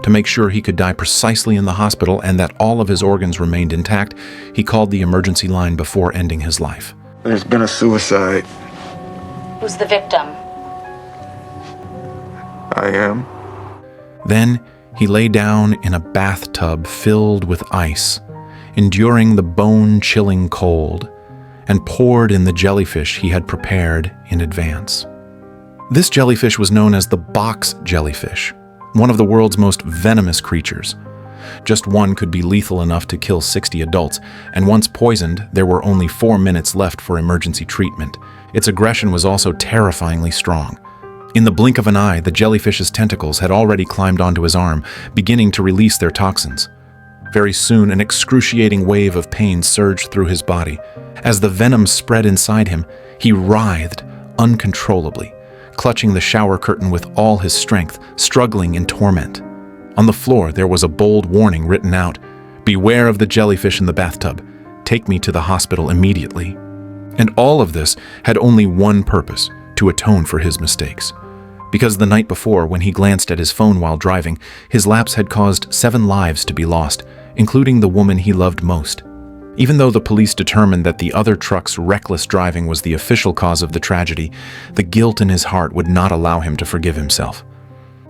To make sure he could die precisely in the hospital and that all of his organs remained intact, he called the emergency line before ending his life. There's been a suicide. Who's the victim? I am. Then he lay down in a bathtub filled with ice, enduring the bone-chilling cold, and poured in the jellyfish he had prepared in advance. This jellyfish was known as the box jellyfish, one of the world's most venomous creatures. Just one could be lethal enough to kill 60 adults, and once poisoned, there were only 4 minutes left for emergency treatment. Its aggression was also terrifyingly strong. In the blink of an eye, the jellyfish's tentacles had already climbed onto his arm, beginning to release their toxins. Very soon, an excruciating wave of pain surged through his body. As the venom spread inside him, he writhed uncontrollably, clutching the shower curtain with all his strength, struggling in torment. On the floor, there was a bold warning written out: "Beware of the jellyfish in the bathtub. Take me to the hospital immediately." And all of this had only one purpose: to atone for his mistakes. Because the night before, when he glanced at his phone while driving, his lapse had caused 7 lives to be lost, including the woman he loved most. Even though the police determined that the other truck's reckless driving was the official cause of the tragedy, the guilt in his heart would not allow him to forgive himself.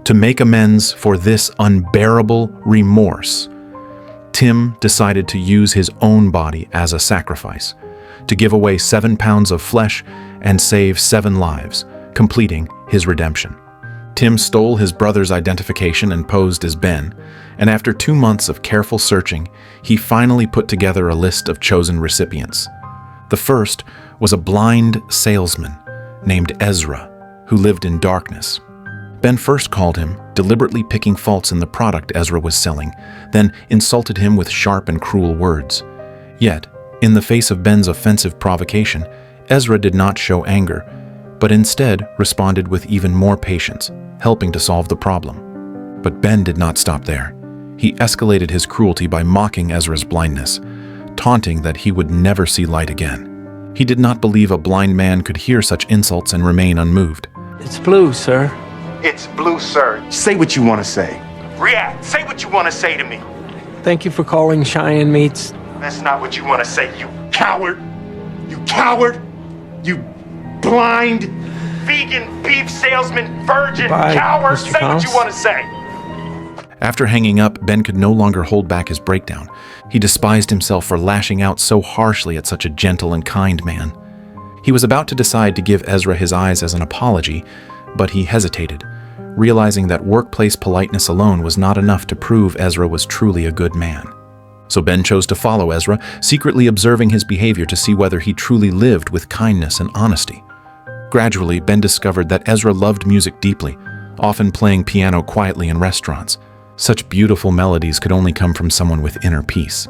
To make amends for this unbearable remorse, Tim decided to use his own body as a sacrifice, to give away 7 pounds of flesh and save 7 lives, completing his redemption. Tim stole his brother's identification and posed as Ben, and after 2 months of careful searching, he finally put together a list of chosen recipients. The first was a blind salesman named Ezra, who lived in darkness. Ben first called him, deliberately picking faults in the product Ezra was selling, then insulted him with sharp and cruel words. Yet, in the face of Ben's offensive provocation, Ezra did not show anger, but instead responded with even more patience, helping to solve the problem. But Ben did not stop there. He escalated his cruelty by mocking Ezra's blindness, taunting that he would never see light again. He did not believe a blind man could hear such insults and remain unmoved. It's blue, sir. It's blue, sir. Say what you want to say. React. Say what you want to say to me. Thank you for calling Cheyenne Meats. That's not what you want to say, you coward. You coward. You blind, vegan beef salesman, virgin, Bye, coward. Mr. Say Collins. what you want to say. After hanging up, Ben could no longer hold back his breakdown. He despised himself for lashing out so harshly at such a gentle and kind man. He was about to decide to give Ezra his eyes as an apology, but he hesitated, realizing that workplace politeness alone was not enough to prove Ezra was truly a good man. So Ben chose to follow Ezra, secretly observing his behavior to see whether he truly lived with kindness and honesty. Gradually, Ben discovered that Ezra loved music deeply, often playing piano quietly in restaurants. Such beautiful melodies could only come from someone with inner peace.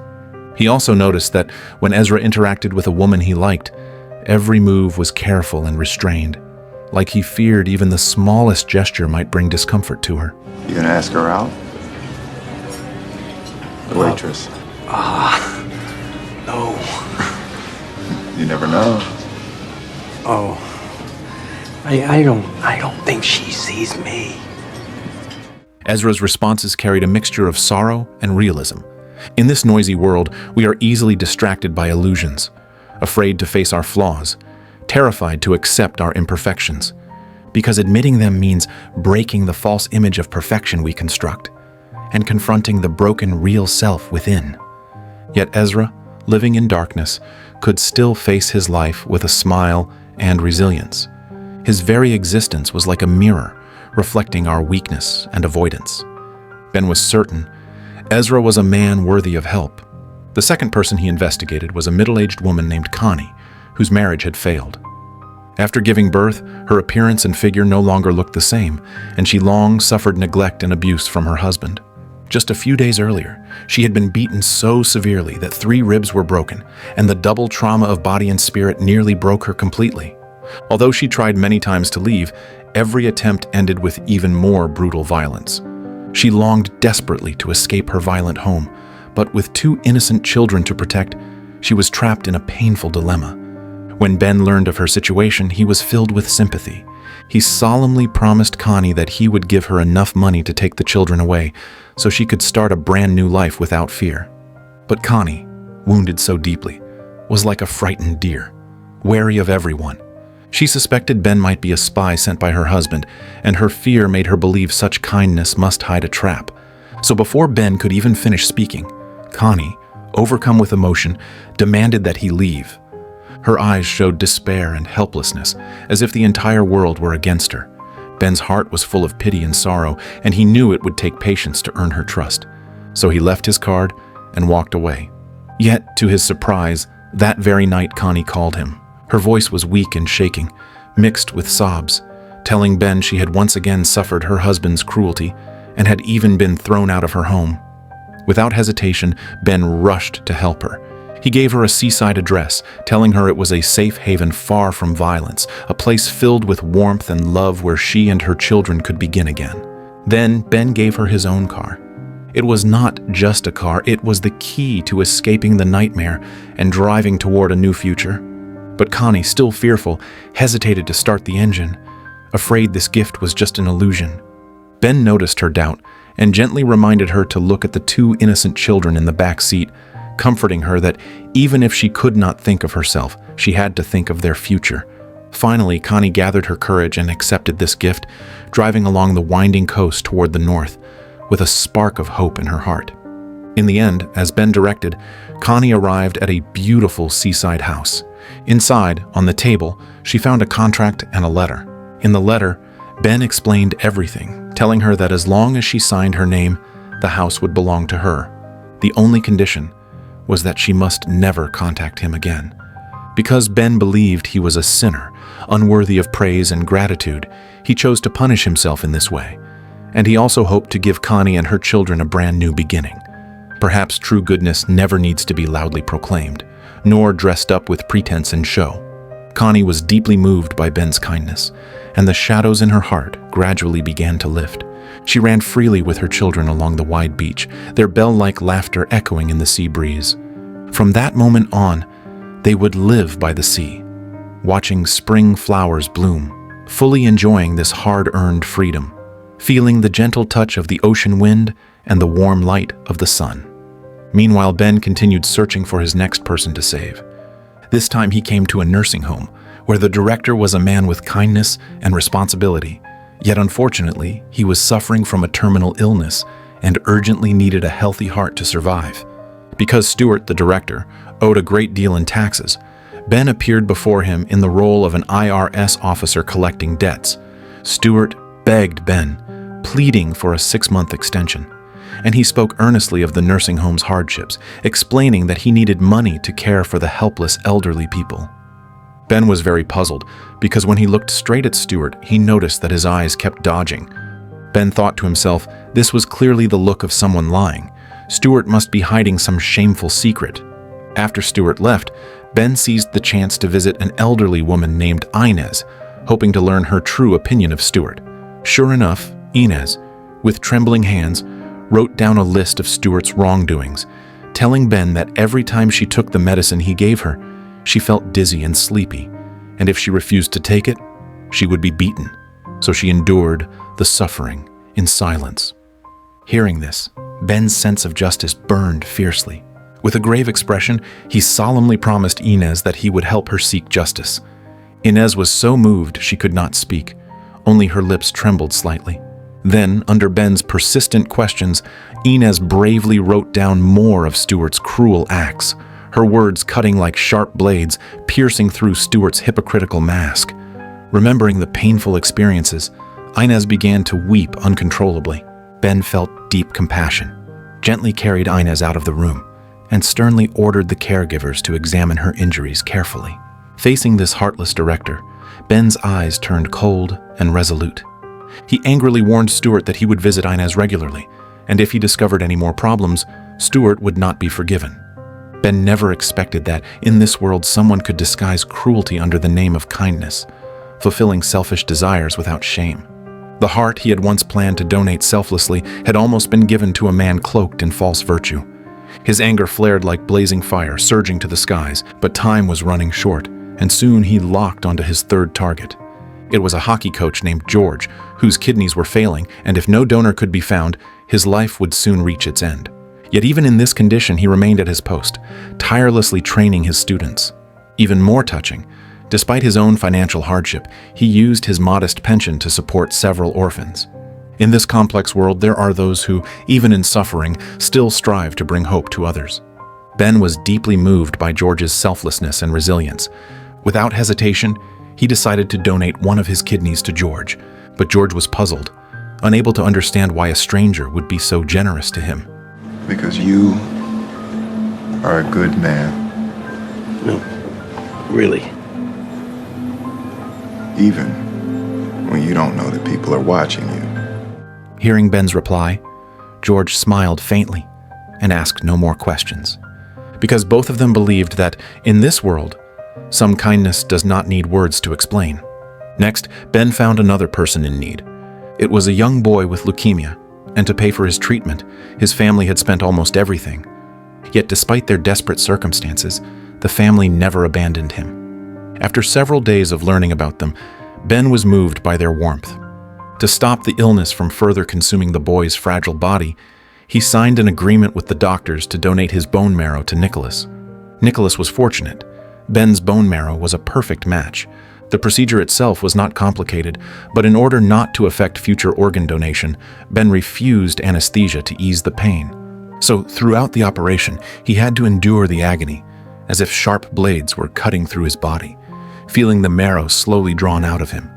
He also noticed that when Ezra interacted with a woman he liked, every move was careful and restrained, like he feared even the smallest gesture might bring discomfort to her. You gonna ask her out? The waitress. No. You never know. Oh. I don't think she sees me. Ezra's responses carried a mixture of sorrow and realism. In this noisy world, we are easily distracted by illusions, afraid to face our flaws, terrified to accept our imperfections, because admitting them means breaking the false image of perfection we construct and confronting the broken real self within. Yet Ezra, living in darkness, could still face his life with a smile and resilience. His very existence was like a mirror, reflecting our weakness and avoidance. Ben was certain Ezra was a man worthy of help. The second person he investigated was a middle-aged woman named Connie, whose marriage had failed. After giving birth, her appearance and figure no longer looked the same, and she long suffered neglect and abuse from her husband. Just a few days earlier, she had been beaten so severely that 3 ribs were broken, and the double trauma of body and spirit nearly broke her completely. Although she tried many times to leave, every attempt ended with even more brutal violence. She longed desperately to escape her violent home, but with 2 innocent children to protect, she was trapped in a painful dilemma. When Ben learned of her situation, he was filled with sympathy. he solemnly promised Connie that he would give her enough money to take the children away so she could start a brand new life without fear. But Connie, wounded so deeply, was like a frightened deer, wary of everyone. She suspected Ben might be a spy sent by her husband, and her fear made her believe such kindness must hide a trap. So before Ben could even finish speaking, Connie, overcome with emotion, demanded that he leave. Her eyes showed despair and helplessness, as if the entire world were against her. Ben's heart was full of pity and sorrow, and he knew it would take patience to earn her trust. So he left his card and walked away. Yet, to his surprise, that very night Connie called him. Her voice was weak and shaking, mixed with sobs, telling Ben she had once again suffered her husband's cruelty and had even been thrown out of her home. Without hesitation, Ben rushed to help her. He gave her a seaside address, telling her it was a safe haven far from violence, a place filled with warmth and love where she and her children could begin again. Then Ben gave her his own car. It was not just a car, it was the key to escaping the nightmare and driving toward a new future. But Connie, still fearful, hesitated to start the engine, afraid this gift was just an illusion. Ben noticed her doubt and gently reminded her to look at the two innocent children in the back seat, comforting her that even if she could not think of herself, she had to think of their future. Finally, Connie gathered her courage and accepted this gift, driving along the winding coast toward the north, with a spark of hope in her heart. In the end, as Ben directed, Connie arrived at a beautiful seaside house. Inside, on the table, she found a contract and a letter. In the letter, Ben explained everything, telling her that as long as she signed her name, the house would belong to her. The only condition was that she must never contact him again. Because Ben believed he was a sinner, unworthy of praise and gratitude, he chose to punish himself in this way. And he also hoped to give Connie and her children a brand new beginning. Perhaps true goodness never needs to be loudly proclaimed, nor dressed up with pretense and show. Connie was deeply moved by Ben's kindness, and the shadows in her heart gradually began to lift. She ran freely with her children along the wide beach, their bell-like laughter echoing in the sea breeze. From that moment on, they would live by the sea, watching spring flowers bloom, fully enjoying this hard-earned freedom, feeling the gentle touch of the ocean wind and the warm light of the sun. Meanwhile, Ben continued searching for his next person to save. This time he came to a nursing home, where the director was a man with kindness and responsibility. Yet unfortunately, he was suffering from a terminal illness and urgently needed a healthy heart to survive. Because Stewart, the director, owed a great deal in taxes, Ben appeared before him in the role of an IRS officer collecting debts. Stewart begged Ben, pleading for a 6-month extension. And he spoke earnestly of the nursing home's hardships, explaining that he needed money to care for the helpless elderly people. Ben was very puzzled, because when he looked straight at Stewart, he noticed that his eyes kept dodging. Ben thought to himself, this was clearly the look of someone lying. Stewart must be hiding some shameful secret. After Stewart left, Ben seized the chance to visit an elderly woman named Inez, hoping to learn her true opinion of Stewart. Sure enough, Inez, with trembling hands, wrote down a list of Stewart's wrongdoings, telling Ben that every time she took the medicine he gave her, she felt dizzy and sleepy, and if she refused to take it, she would be beaten. So she endured the suffering in silence. Hearing this, Ben's sense of justice burned fiercely. With a grave expression, he solemnly promised Inez that he would help her seek justice. Inez was so moved she could not speak. Only her lips trembled slightly. Then, under Ben's persistent questions, Inez bravely wrote down more of Stewart's cruel acts, her words cutting like sharp blades, piercing through Stewart's hypocritical mask. Remembering the painful experiences, Inez began to weep uncontrollably. Ben felt deep compassion, gently carried Inez out of the room, and sternly ordered the caregivers to examine her injuries carefully. Facing this heartless director, Ben's eyes turned cold and resolute. He angrily warned Stewart that he would visit Inez regularly, and if he discovered any more problems, Stewart would not be forgiven. Ben never expected that in this world someone could disguise cruelty under the name of kindness, fulfilling selfish desires without shame. The heart he had once planned to donate selflessly had almost been given to a man cloaked in false virtue. His anger flared like blazing fire, surging to the skies, but time was running short, and soon he locked onto his third target. It was a hockey coach named George, whose kidneys were failing, and if no donor could be found, his life would soon reach its end. Yet even in this condition, he remained at his post, tirelessly training his students. Even more touching, despite his own financial hardship, he used his modest pension to support several orphans. In this complex world, there are those who, even in suffering, still strive to bring hope to others. Ben was deeply moved by George's selflessness and resilience. Without hesitation, he decided to donate one of his kidneys to George, but George was puzzled, unable to understand why a stranger would be so generous to him. Because you are a good man. No, really. Even when you don't know that people are watching you. Hearing Ben's reply, George smiled faintly and asked no more questions, because both of them believed that, in this world, some kindness does not need words to explain. Next, Ben found another person in need. It was a young boy with leukemia, and to pay for his treatment, his family had spent almost everything. Yet despite their desperate circumstances, the family never abandoned him. After several days of learning about them, Ben was moved by their warmth. To stop the illness from further consuming the boy's fragile body, he signed an agreement with the doctors to donate his bone marrow to Nicholas. Nicholas was fortunate. Ben's bone marrow was a perfect match. The procedure itself was not complicated, but in order not to affect future organ donation, Ben refused anesthesia to ease the pain. So throughout the operation, he had to endure the agony, as if sharp blades were cutting through his body, feeling the marrow slowly drawn out of him.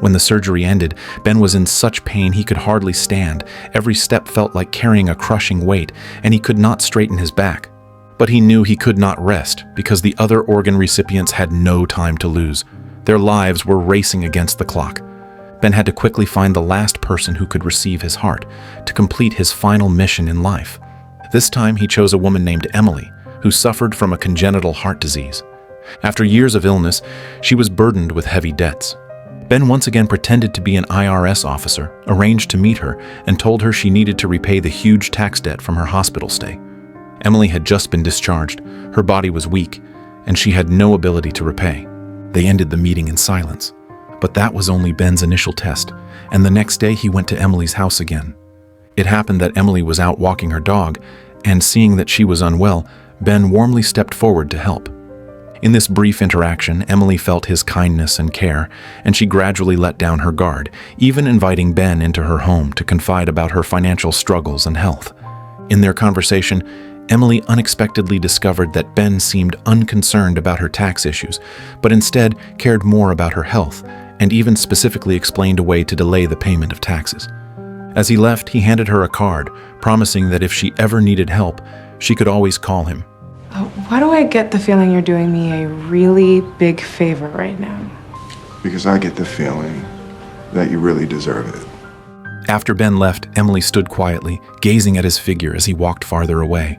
When the surgery ended, Ben was in such pain he could hardly stand. Every step felt like carrying a crushing weight, and he could not straighten his back. But he knew he could not rest, because the other organ recipients had no time to lose. Their lives were racing against the clock. Ben had to quickly find the last person who could receive his heart, to complete his final mission in life. This time he chose a woman named Emily, who suffered from a congenital heart disease. After years of illness, she was burdened with heavy debts. Ben once again pretended to be an IRS officer, arranged to meet her, and told her she needed to repay the huge tax debt from her hospital stay. Emily had just been discharged, her body was weak, and she had no ability to repay. They ended the meeting in silence. But that was only Ben's initial test, and the next day he went to Emily's house again. It happened that Emily was out walking her dog, and seeing that she was unwell, Ben warmly stepped forward to help. In this brief interaction, Emily felt his kindness and care, and she gradually let down her guard, even inviting Ben into her home to confide about her financial struggles and health. In their conversation, Emily unexpectedly discovered that Ben seemed unconcerned about her tax issues, but instead cared more about her health, and even specifically explained a way to delay the payment of taxes. As he left, he handed her a card, promising that if she ever needed help, she could always call him. Why do I get the feeling you're doing me a really big favor right now? Because I get the feeling that you really deserve it. After Ben left, Emily stood quietly, gazing at his figure as he walked farther away.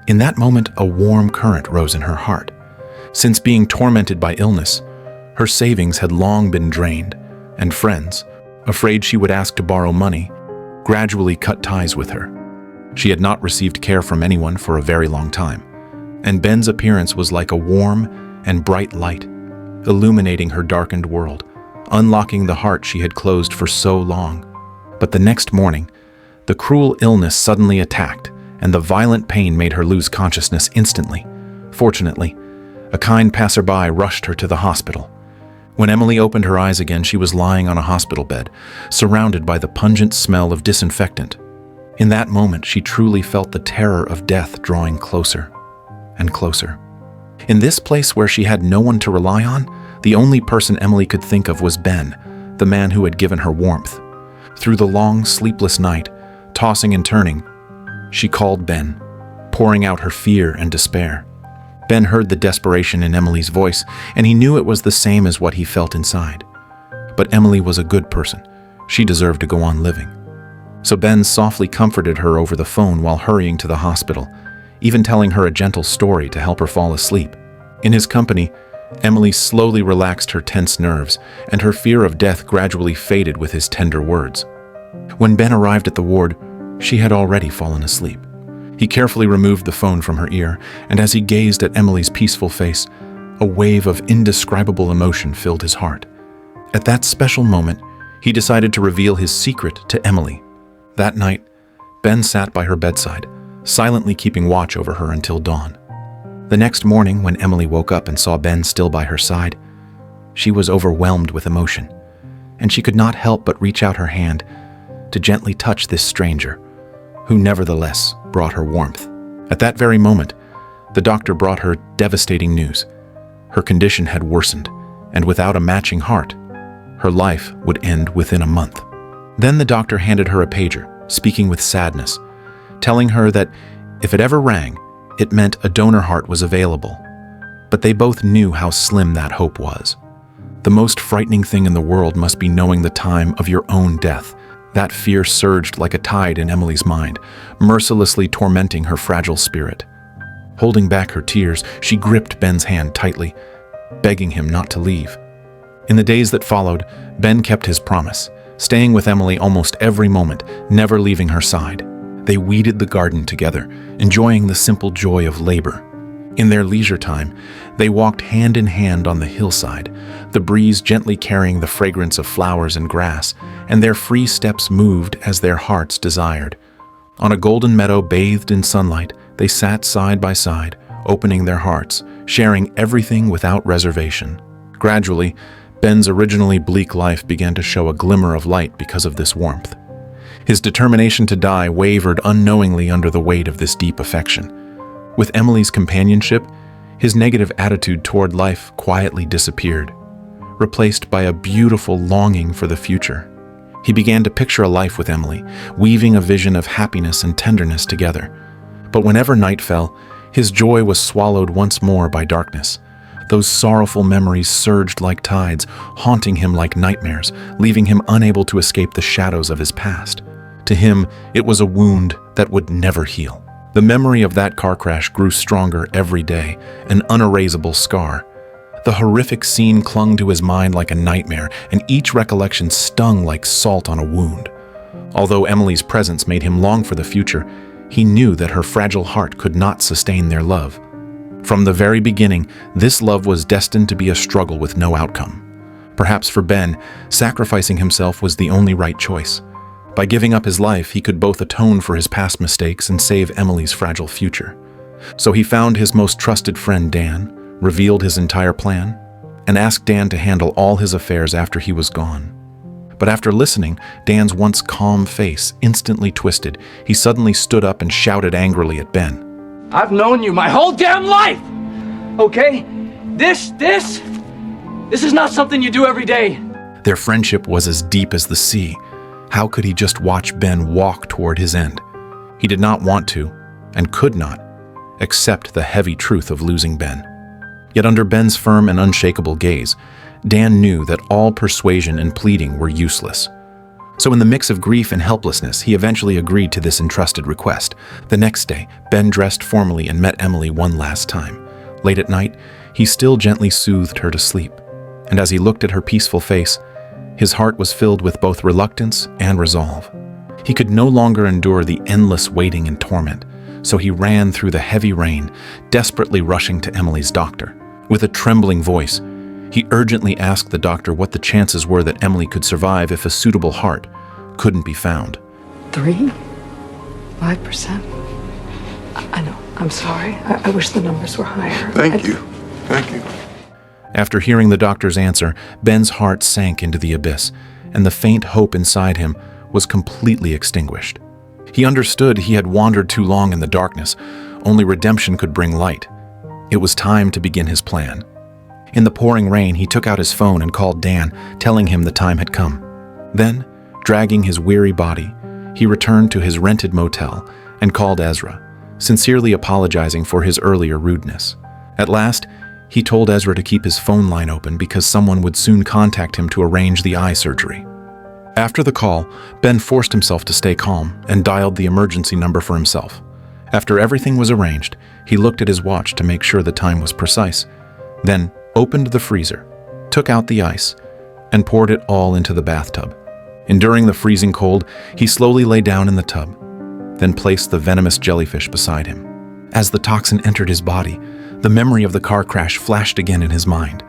In that moment, a warm current rose in her heart. Since being tormented by illness, her savings had long been drained, and friends, afraid she would ask to borrow money, gradually cut ties with her. She had not received care from anyone for a very long time, and Ben's appearance was like a warm and bright light, illuminating her darkened world, unlocking the heart she had closed for so long. But the next morning, the cruel illness suddenly attacked, and the violent pain made her lose consciousness instantly. Fortunately, a kind passerby rushed her to the hospital. When Emily opened her eyes again, she was lying on a hospital bed, surrounded by the pungent smell of disinfectant. In that moment, she truly felt the terror of death drawing closer and closer. In this place where she had no one to rely on, the only person Emily could think of was Ben, the man who had given her warmth. Through the long, sleepless night, tossing and turning, she called Ben, pouring out her fear and despair. Ben heard the desperation in Emily's voice, and he knew it was the same as what he felt inside. But Emily was a good person. She deserved to go on living. So Ben softly comforted her over the phone while hurrying to the hospital, even telling her a gentle story to help her fall asleep. In his company, Emily slowly relaxed her tense nerves, and her fear of death gradually faded with his tender words. When Ben arrived at the ward, she had already fallen asleep. He carefully removed the phone from her ear, and as he gazed at Emily's peaceful face, a wave of indescribable emotion filled his heart. At that special moment, he decided to reveal his secret to Emily. That night, Ben sat by her bedside, silently keeping watch over her until dawn. The next morning, when Emily woke up and saw Ben still by her side, she was overwhelmed with emotion, and she could not help but reach out her hand to gently touch this stranger, who nevertheless brought her warmth. At that very moment, the doctor brought her devastating news. Her condition had worsened, and without a matching heart, her life would end within a month. Then the doctor handed her a pager, speaking with sadness, telling her that if it ever rang, it meant a donor heart was available. But they both knew how slim that hope was. The most frightening thing in the world must be knowing the time of your own death. That fear surged like a tide in Emily's mind, mercilessly tormenting her fragile spirit. Holding back her tears, she gripped Ben's hand tightly, begging him not to leave. In the days that followed, Ben kept his promise, staying with Emily almost every moment, never leaving her side. They weeded the garden together, enjoying the simple joy of labor. In their leisure time, they walked hand in hand on the hillside, the breeze gently carrying the fragrance of flowers and grass, and their free steps moved as their hearts desired. On a golden meadow bathed in sunlight, they sat side by side, opening their hearts, sharing everything without reservation. Gradually, Ben's originally bleak life began to show a glimmer of light because of this warmth. His determination to die wavered unknowingly under the weight of this deep affection. With Emily's companionship, his negative attitude toward life quietly disappeared, replaced by a beautiful longing for the future. He began to picture a life with Emily, weaving a vision of happiness and tenderness together. But whenever night fell, his joy was swallowed once more by darkness. Those sorrowful memories surged like tides, haunting him like nightmares, leaving him unable to escape the shadows of his past. To him, it was a wound that would never heal. The memory of that car crash grew stronger every day, an unerasable scar. The horrific scene clung to his mind like a nightmare, and each recollection stung like salt on a wound. Although Emily's presence made him long for the future, he knew that her fragile heart could not sustain their love. From the very beginning, this love was destined to be a struggle with no outcome. Perhaps for Ben, sacrificing himself was the only right choice. By giving up his life, he could both atone for his past mistakes and save Emily's fragile future. So he found his most trusted friend Dan, revealed his entire plan, and asked Dan to handle all his affairs after he was gone. But after listening, Dan's once calm face instantly twisted. He suddenly stood up and shouted angrily at Ben. I've known you my whole damn life! Okay? This is not something you do every day. Their friendship was as deep as the sea. How could he just watch Ben walk toward his end? He did not want to, and could not, accept the heavy truth of losing Ben. Yet under Ben's firm and unshakable gaze, Dan knew that all persuasion and pleading were useless. So in the mix of grief and helplessness, he eventually agreed to this entrusted request. The next day, Ben dressed formally and met Emily one last time. Late at night, he still gently soothed her to sleep. And as he looked at her peaceful face, his heart was filled with both reluctance and resolve. He could no longer endure the endless waiting and torment, so he ran through the heavy rain, desperately rushing to Emily's doctor. With a trembling voice, he urgently asked the doctor what the chances were that Emily could survive if a suitable heart couldn't be found. 3? 5%? I know. I'm sorry. I wish the numbers were higher. Thank you. Thank you. After hearing the doctor's answer, Ben's heart sank into the abyss, and the faint hope inside him was completely extinguished. He understood he had wandered too long in the darkness. Only redemption could bring light. It was time to begin his plan. In the pouring rain, he took out his phone and called Dan, telling him the time had come. Then, dragging his weary body, he returned to his rented motel and called Ezra, sincerely apologizing for his earlier rudeness. At last, he told Ezra to keep his phone line open because someone would soon contact him to arrange the eye surgery. After the call, Ben forced himself to stay calm and dialed the emergency number for himself. After everything was arranged, he looked at his watch to make sure the time was precise, then opened the freezer, took out the ice, and poured it all into the bathtub. Enduring the freezing cold, he slowly lay down in the tub, then placed the venomous jellyfish beside him. As the toxin entered his body, the memory of the car crash flashed again in his mind.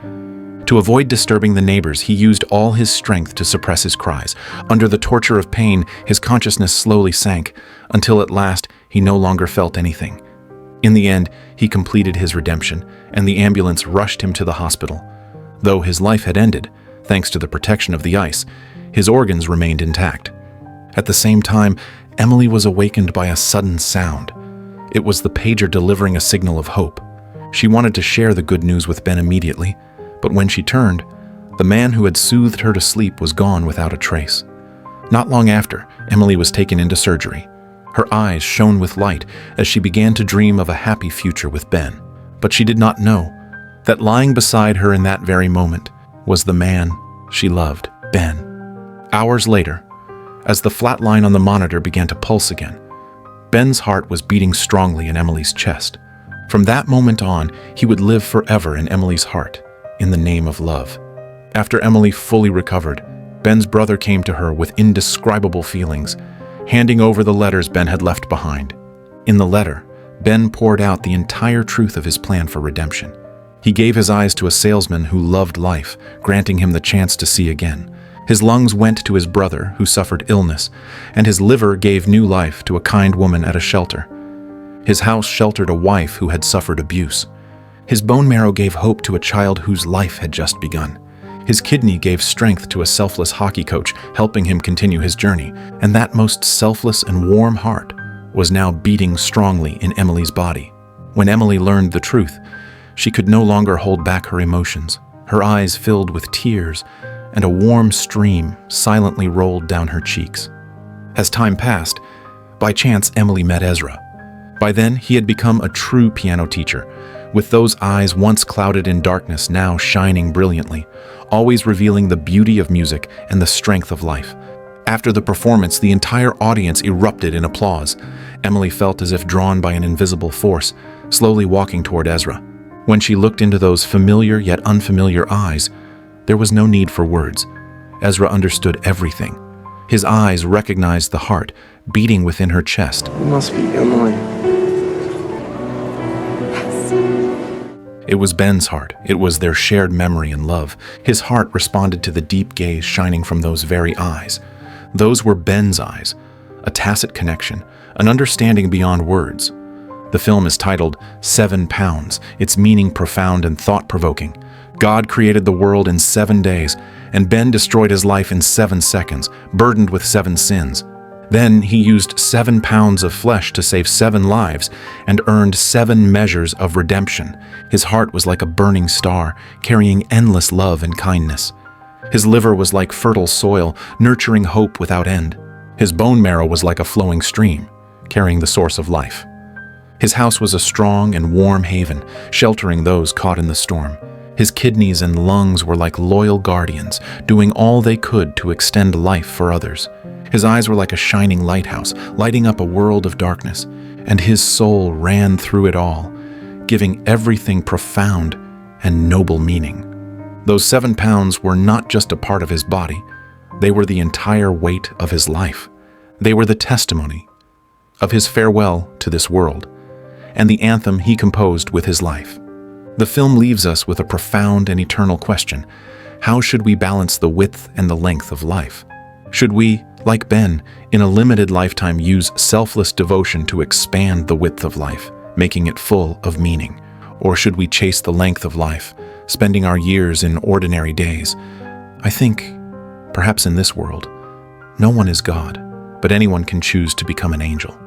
To avoid disturbing the neighbors, he used all his strength to suppress his cries. Under the torture of pain, his consciousness slowly sank, until at last he no longer felt anything. In the end, he completed his redemption, and the ambulance rushed him to the hospital. Though his life had ended, thanks to the protection of the ice, his organs remained intact. At the same time, Emily was awakened by a sudden sound. It was the pager delivering a signal of hope. She wanted to share the good news with Ben immediately, but when she turned, the man who had soothed her to sleep was gone without a trace. Not long after, Emily was taken into surgery. Her eyes shone with light as she began to dream of a happy future with Ben. But she did not know that lying beside her in that very moment was the man she loved, Ben. Hours later, as the flat line on the monitor began to pulse again, Ben's heart was beating strongly in Emily's chest. From that moment on, he would live forever in Emily's heart, in the name of love. After Emily fully recovered, Ben's brother came to her with indescribable feelings, handing over the letters Ben had left behind. In the letter, Ben poured out the entire truth of his plan for redemption. He gave his eyes to a salesman who loved life, granting him the chance to see again. His lungs went to his brother, who suffered illness, and his liver gave new life to a kind woman at a shelter. His house sheltered a wife who had suffered abuse. His bone marrow gave hope to a child whose life had just begun. His kidney gave strength to a selfless hockey coach, helping him continue his journey, and that most selfless and warm heart was now beating strongly in Emily's body. When Emily learned the truth, she could no longer hold back her emotions. Her eyes filled with tears, and a warm stream silently rolled down her cheeks. As time passed, by chance Emily met Ezra. By then, he had become a true piano teacher, with those eyes once clouded in darkness now shining brilliantly, always revealing the beauty of music and the strength of life. After the performance, the entire audience erupted in applause. Emily felt as if drawn by an invisible force, slowly walking toward Ezra. When she looked into those familiar yet unfamiliar eyes, there was no need for words. Ezra understood everything. His eyes recognized the heart beating within her chest. It must be Emily. It was Ben's heart. It was their shared memory and love. His heart responded to the deep gaze shining from those very eyes. Those were Ben's eyes, a tacit connection, an understanding beyond words. The film is titled 7 Pounds, its meaning profound and thought-provoking. God created the world in 7 days, and Ben destroyed his life in 7 seconds, burdened with 7 sins. Then he used 7 pounds of flesh to save 7 lives and earned 7 measures of redemption. His heart was like a burning star, carrying endless love and kindness. His liver was like fertile soil, nurturing hope without end. His bone marrow was like a flowing stream, carrying the source of life. His house was a strong and warm haven, sheltering those caught in the storm. His kidneys and lungs were like loyal guardians, doing all they could to extend life for others. His eyes were like a shining lighthouse, lighting up a world of darkness, and his soul ran through it all, giving everything profound and noble meaning. Those 7 pounds were not just a part of his body, they were the entire weight of his life. They were the testimony of his farewell to this world, and the anthem he composed with his life. The film leaves us with a profound and eternal question. How should we balance the width and the length of life? Should we, like Ben, in a limited lifetime use selfless devotion to expand the width of life, making it full of meaning? Or should we chase the length of life, spending our years in ordinary days? I think, perhaps in this world, no one is God, but anyone can choose to become an angel.